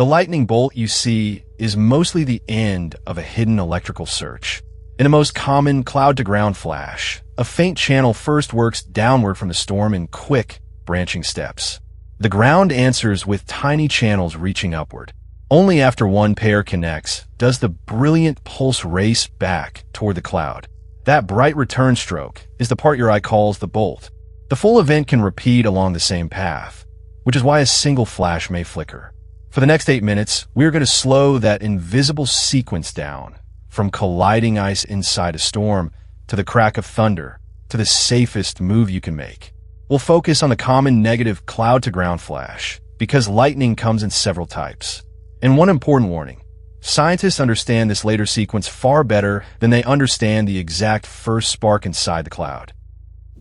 The lightning bolt you see is mostly the end of a hidden electrical surge. In a most common cloud-to-ground flash, a faint channel first works downward from the storm in quick, branching steps. The ground answers with tiny channels reaching upward. Only after one pair connects does the brilliant pulse race back toward the cloud. That bright return stroke is the part your eye calls the bolt. The full event can repeat along the same path, which is why a single flash may flicker. For the next 8 minutes, we're going to slow that invisible sequence down, from colliding ice inside a storm to the crack of thunder to the safest move you can make. We'll focus on the common negative cloud-to-ground flash because lightning comes in several types. And one important warning, scientists understand this later sequence far better than they understand the exact first spark inside the cloud.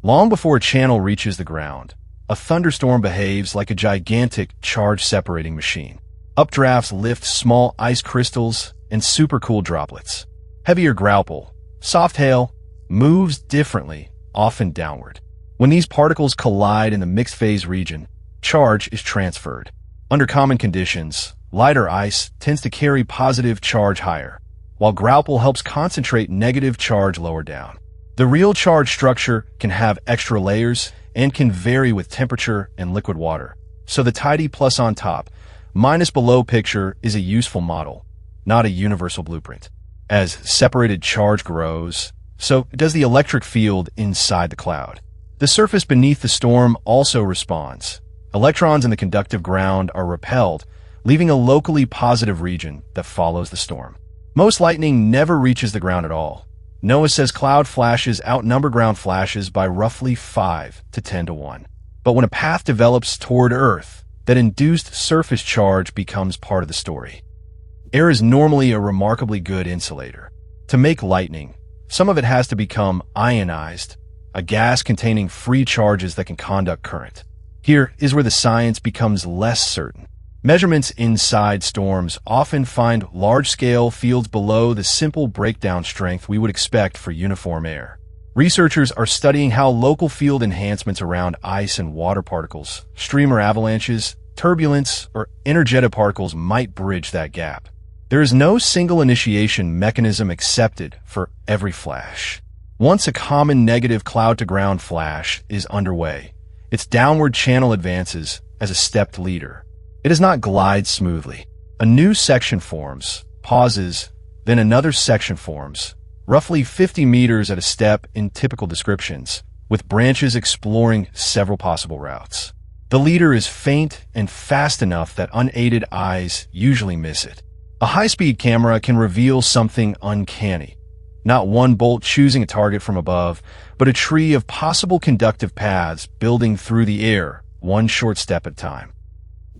Long before a channel reaches the ground, a thunderstorm behaves like a gigantic charge-separating machine. Updrafts lift small ice crystals and supercooled droplets. Heavier graupel, soft hail, moves differently, often downward. When these particles collide in the mixed-phase region, charge is transferred. Under common conditions, lighter ice tends to carry positive charge higher, while graupel helps concentrate negative charge lower down. The real charge structure can have extra layers and can vary with temperature and liquid water. So the tidy plus on top, minus below picture is a useful model, not a universal blueprint. As separated charge grows, so does the electric field inside the cloud. The surface beneath the storm also responds. Electrons in the conductive ground are repelled, leaving a locally positive region that follows the storm. Most lightning never reaches the ground at all. NOAA says cloud flashes outnumber ground flashes by roughly 5 to 10 to 1. But when a path develops toward Earth, that induced surface charge becomes part of the story. Air is normally a remarkably good insulator. To make lightning, some of it has to become ionized, a gas containing free charges that can conduct current. Here is where the science becomes less certain. Measurements inside storms often find large-scale fields below the simple breakdown strength we would expect for uniform air. Researchers are studying how local field enhancements around ice and water particles, streamer avalanches, turbulence, or energetic particles might bridge that gap. There is no single initiation mechanism accepted for every flash. Once a common negative cloud-to-ground flash is underway, its downward channel advances as a stepped leader. It does not glide smoothly. A new section forms, pauses, then another section forms, roughly 50 meters at a step in typical descriptions, with branches exploring several possible routes. The leader is faint and fast enough that unaided eyes usually miss it. A high-speed camera can reveal something uncanny. Not one bolt choosing a target from above, but a tree of possible conductive paths building through the air, one short step at a time.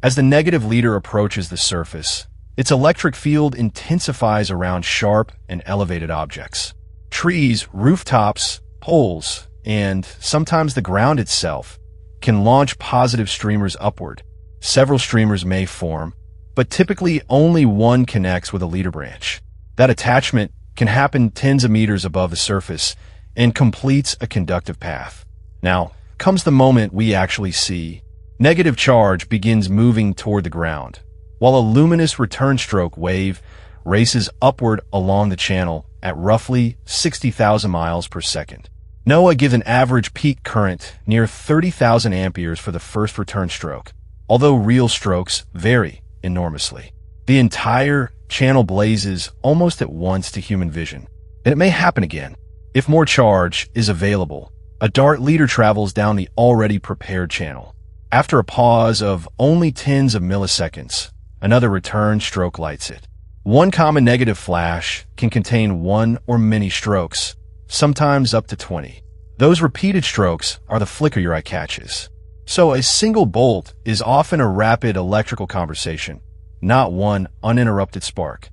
As the negative leader approaches the surface, its electric field intensifies around sharp and elevated objects. Trees, rooftops, poles, and sometimes the ground itself can launch positive streamers upward. Several streamers may form, but typically only one connects with a leader branch. That attachment can happen tens of meters above the surface and completes a conductive path. Now comes the moment we actually see. Negative charge begins moving toward the ground, while a luminous return stroke wave races upward along the channel at roughly 60,000 miles per second. NOAA gives an average peak current near 30,000 amperes for the first return stroke, although real strokes vary enormously. The entire channel blazes almost at once to human vision, and it may happen again. If more charge is available, a dart leader travels down the already prepared channel. After a pause of only tens of milliseconds, another return stroke lights it. One common negative flash can contain one or many strokes, sometimes up to 20. Those repeated strokes are the flicker your eye catches. So a single bolt is often a rapid electrical conversation, not one uninterrupted spark.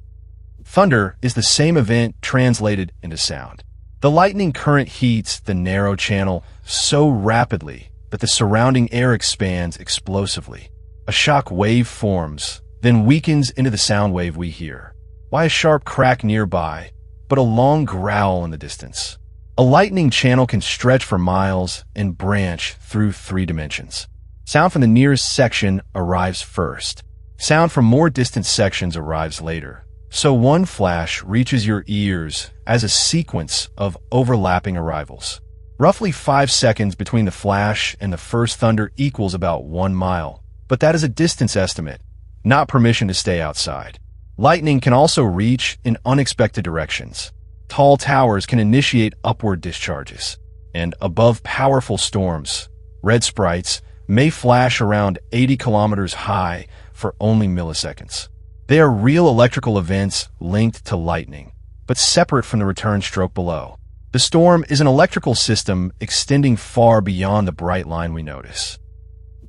Thunder is the same event translated into sound. The lightning current heats the narrow channel so rapidly that the surrounding air expands explosively. A shock wave forms, then weakens into the sound wave we hear. Why a sharp crack nearby, but a long growl in the distance? A lightning channel can stretch for miles and branch through 3 dimensions. Sound from the nearest section arrives first. Sound from more distant sections arrives later, so one flash reaches your ears as a sequence of overlapping arrivals. Roughly 5 seconds between the flash and the first thunder equals about 1 mile, but that is a distance estimate, not permission to stay outside. Lightning can also reach in unexpected directions. Tall towers can initiate upward discharges, and above powerful storms, red sprites may flash around 80 kilometers high for only milliseconds. They are real electrical events linked to lightning, but separate from the return stroke below. The storm is an electrical system extending far beyond the bright line we notice.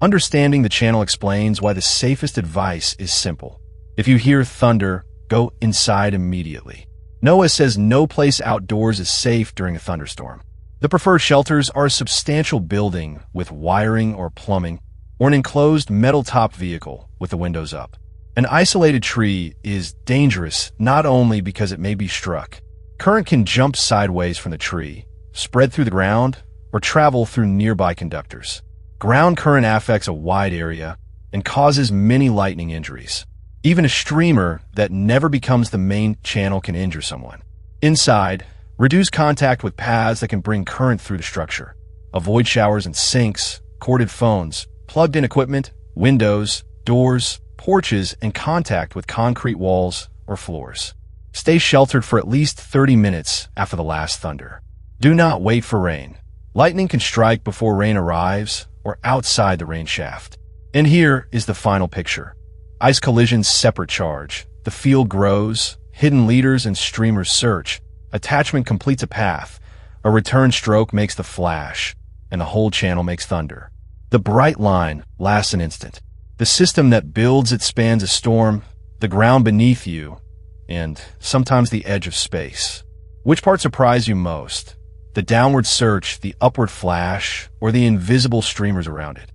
Understanding the channel explains why the safest advice is simple. If you hear thunder, go inside immediately. NOAA says no place outdoors is safe during a thunderstorm. The preferred shelters are a substantial building with wiring or plumbing, or an enclosed metal-top vehicle with the windows up. An isolated tree is dangerous not only because it may be struck. Current can jump sideways from the tree, spread through the ground, or travel through nearby conductors. Ground current affects a wide area and causes many lightning injuries. Even a streamer that never becomes the main channel can injure someone. Inside, reduce contact with paths that can bring current through the structure. Avoid showers and sinks, corded phones, plugged-in equipment, windows, doors, porches, and contact with concrete walls or floors. Stay sheltered for at least 30 minutes after the last thunder. Do not wait for rain. Lightning can strike before rain arrives or outside the rain shaft. And here is the final picture. Ice collisions separate charge. The field grows, hidden leaders and streamers search. Attachment completes a path. A return stroke makes the flash, and the whole channel makes thunder. The bright line lasts an instant. The system that builds it spans a storm, the ground beneath you, and sometimes the edge of space. Which part surprised you most? The downward search, the upward flash, or the invisible streamers around it?